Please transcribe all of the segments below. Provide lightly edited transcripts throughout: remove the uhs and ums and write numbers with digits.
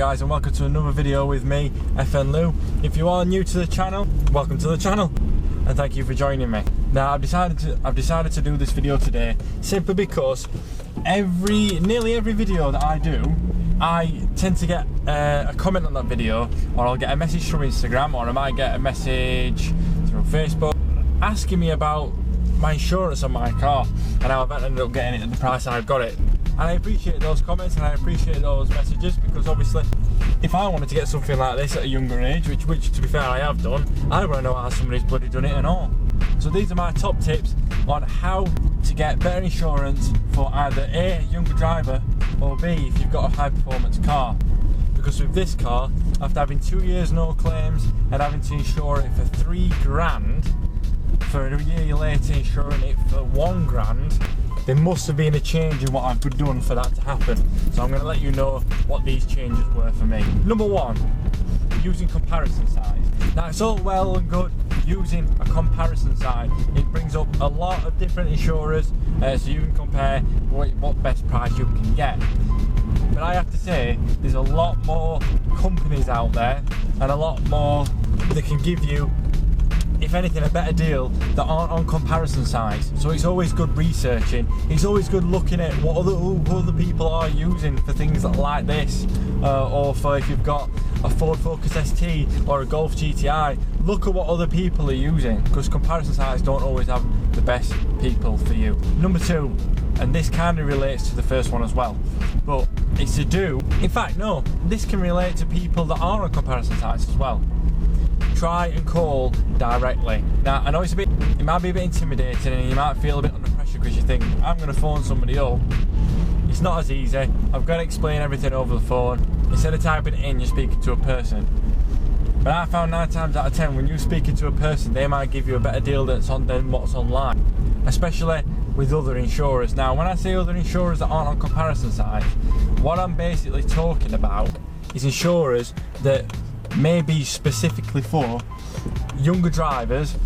guys, and welcome to another video with me, FNLEW. If you are new to the channel, welcome to the channel and thank you for joining me. Now I've decided to do this video today simply because nearly every video that I do, I tend to get a comment on that video, or I'll get a message from Instagram, or I might get a message through Facebook asking me about my insurance on my car and how I've ended up getting it at the price I've got it. And I appreciate those comments and I appreciate those messages, because obviously if I wanted to get something like this at a younger age, which to be fair I have done, I want to know how somebody's bloody done it and all. So these are my top tips on how to get better insurance for either A, a younger driver, or B, if you've got a high performance car. Because with this car, after having 2 years no claims and having to insure it for £3,000, for a year later insuring it for £1,000, there must have been a change in what I've done for that to happen. So I'm going to let you know what these changes were for me. Number one, using comparison sites. Now it's all well and good using a comparison site. It brings up a lot of different insurers, so you can compare what best price you can get. But I have to say, there's a lot more companies out there and a lot more that can give you, if anything, a better deal that aren't on comparison sites. So it's always good researching. It's always good looking at what other people are using for things like this, or for if you've got a Ford Focus ST or a Golf GTI, look at what other people are using, because comparison sites don't always have the best people for you. Number two, and this kind of relates to the first one as well, but it's to do, in fact no, this can relate to people that are on comparison sites as well. Try and call directly. Now I know it might be a bit intimidating and you might feel a bit under pressure because you think, I'm going to phone somebody up. It's not as easy. I've got to explain everything over the phone. Instead of typing it in, you're speaking to a person. But I found 9 times out of 10 when you're speaking to a person, they might give you a better deal than what's online, especially with other insurers. Now when I say other insurers that aren't on comparison sites, what I'm basically talking about is insurers that may be specifically for younger drivers,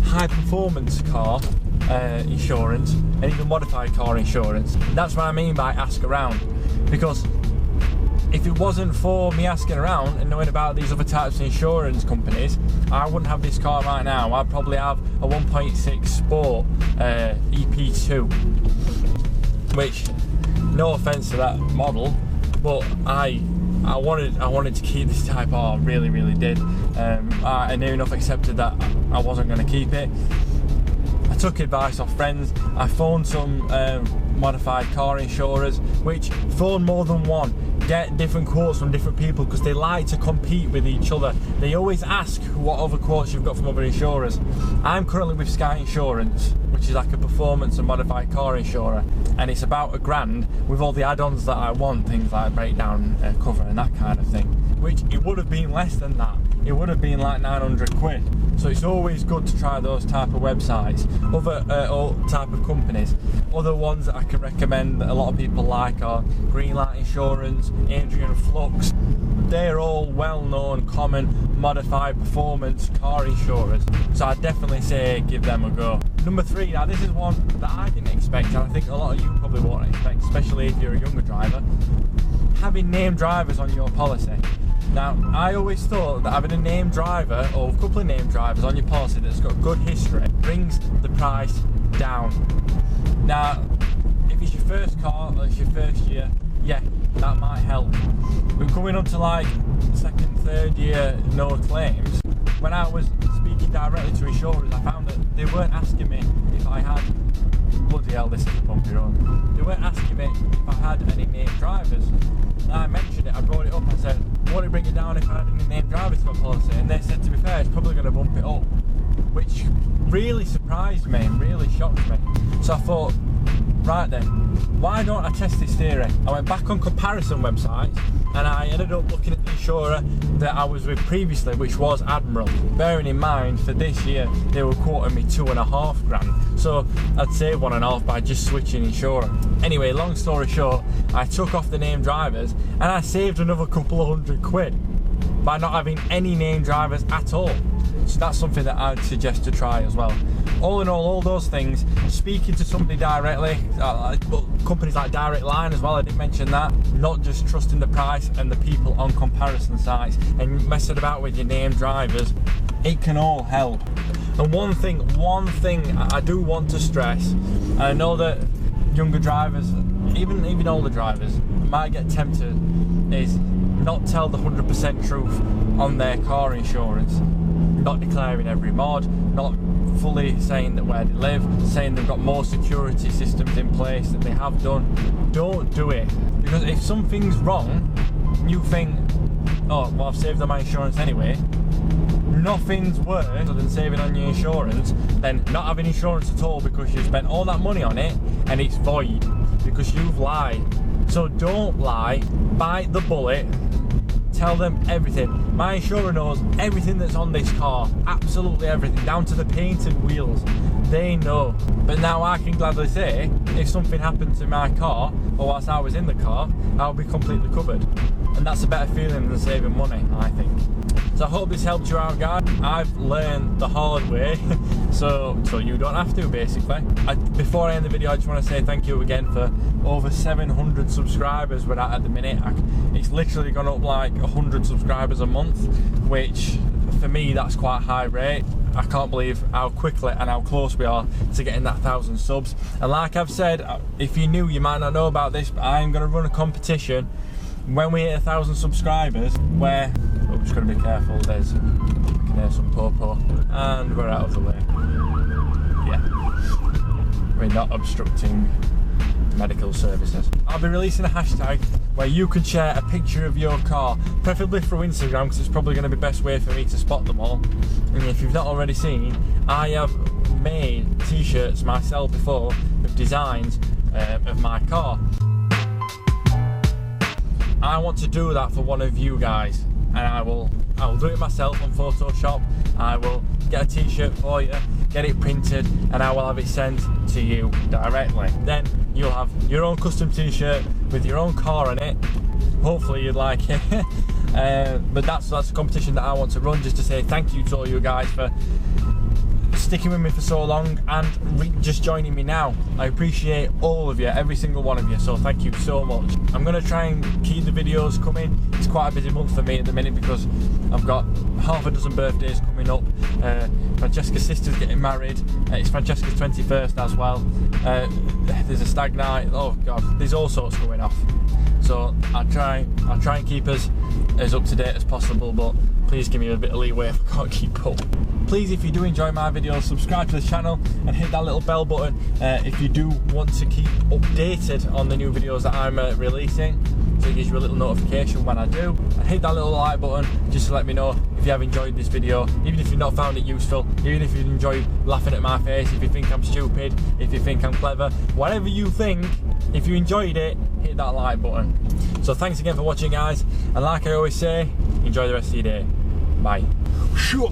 high performance car insurance, and even modified car insurance. That's what I mean by ask around, because if it wasn't for me asking around and knowing about these other types of insurance companies, I wouldn't have this car right now. I'd probably have a 1.6 Sport EP2, which, no offence to that model, but I wanted to keep this type of, I really did. I near enough accepted that I wasn't going to keep it. I took advice off friends. I phoned some modified car insurers, which phone more than one, get different quotes from different people, because they like to compete with each other. They always ask what other quotes you've got from other insurers. I'm currently with Sky Insurance, which is like a performance and modified car insurer, and it's about £1,000 with all the add-ons that I want, things like breakdown cover and that kind of thing, which it would have been less than that. It would have been like 900 quid. So it's always good to try those type of websites, other type of companies. Other ones that I can recommend that a lot of people like are Greenlight Insurance, Adrian Flux. They're all well-known, common, modified performance car insurers. So I'd definitely say give them a go. Number 3, now this is one that I didn't expect, and I think a lot of you probably won't expect, especially if you're a younger driver, having named drivers on your policy. Now, I always thought that having a named driver, or a couple of named drivers on your policy that's got good history, brings the price down. Now, if it's your first car, or it's your first year, yeah, that might help. But coming up to like 2nd, 3rd year, no claims, when I was speaking directly to insurers, I found that they weren't asking me if I had, bloody hell, this is a bumpy road. They weren't asking me if I had any named drivers. And I mentioned it, I brought it up, I said, would it bring it down if I had any named drivers to my policy? And they said, to be fair, it's probably going to bump it up, which really surprised me and really shocked me. So I thought, right then, why don't I test this theory? I went back on comparison websites and I ended up looking at the insurer that I was with previously, which was Admiral. Bearing in mind, for this year, they were quoting me £2,500. So I'd save 1.5 by just switching insurer. Anyway, long story short, I took off the named drivers and I saved another couple of £100 by not having any named drivers at all. So that's something that I'd suggest to try as well. All in all those things, speaking to somebody directly, companies like Direct Line as well, I didn't mention that, not just trusting the price and the people on comparison sites and messing about with your named drivers, it can all help. And one thing I do want to stress, and I know that younger drivers, even older drivers, might get tempted, is not tell the 100% truth on their car insurance, not declaring every mod, not fully saying that where they live, saying they've got more security systems in place than they have done. Don't do it, because if something's wrong, you think, oh well, I've saved on my insurance anyway. Nothing's worse than saving on your insurance than not having insurance at all because you spent all that money on it and it's void because you've lied. So don't lie, bite the bullet, tell them everything. My insurer knows everything that's on this car, absolutely everything, down to the paint and wheels. They know. But now I can gladly say, if something happened to my car, or whilst I was in the car, I'll be completely covered. And that's a better feeling than saving money, I think. So I hope this helped you out, guys. I've learned the hard way, so you don't have to, basically. Before I end the video, I just want to say thank you again for over 700 subscribers we're at the minute. It's literally gone up like 100 subscribers a month, which for me, that's quite a high rate. I can't believe how quickly and how close we are to getting that 1,000 subs. And like I've said, if you're new, you might not know about this, but I'm going to run a competition when we hit 1,000 subscribers where, I'm just going to be careful, I can hear some popo, and we're out of the way. Yeah, we're not obstructing medical services. I'll be releasing a hashtag where you can share a picture of your car, preferably through Instagram, because it's probably going to be the best way for me to spot them all. And if you've not already seen, I have made t-shirts myself before with designs of my car. I want to do that for one of you guys, and I will do it myself on Photoshop. I will get a t-shirt for you, get it printed, and I will have it sent to you directly. Then you'll have your own custom t-shirt with your own car on it. Hopefully you'd like it. But that's a competition that I want to run, just to say thank you to all you guys for sticking with me for so long and just joining me now. I appreciate all of you, every single one of you, so thank you so much. I'm going to try and keep the videos coming. It's quite a busy month for me at the minute because I've got half a dozen birthdays coming up. Francesca's sister's getting married. It's Francesca's 21st as well. There's a stag night. Oh god, there's all sorts going off. So I'll try and keep us as up to date as possible, but please give me a bit of leeway if I can't keep up. Please, if you do enjoy my videos, subscribe to the channel and hit that little bell button if you do want to keep updated on the new videos that I'm releasing, so it gives you a little notification when I do. And hit that little like button just to let me know if you have enjoyed this video, even if you've not found it useful, even if you enjoy laughing at my face, if you think I'm stupid, if you think I'm clever, whatever you think, if you enjoyed it, hit that like button. So thanks again for watching, guys, and like I always say, enjoy the rest of your day. Bye. Sure.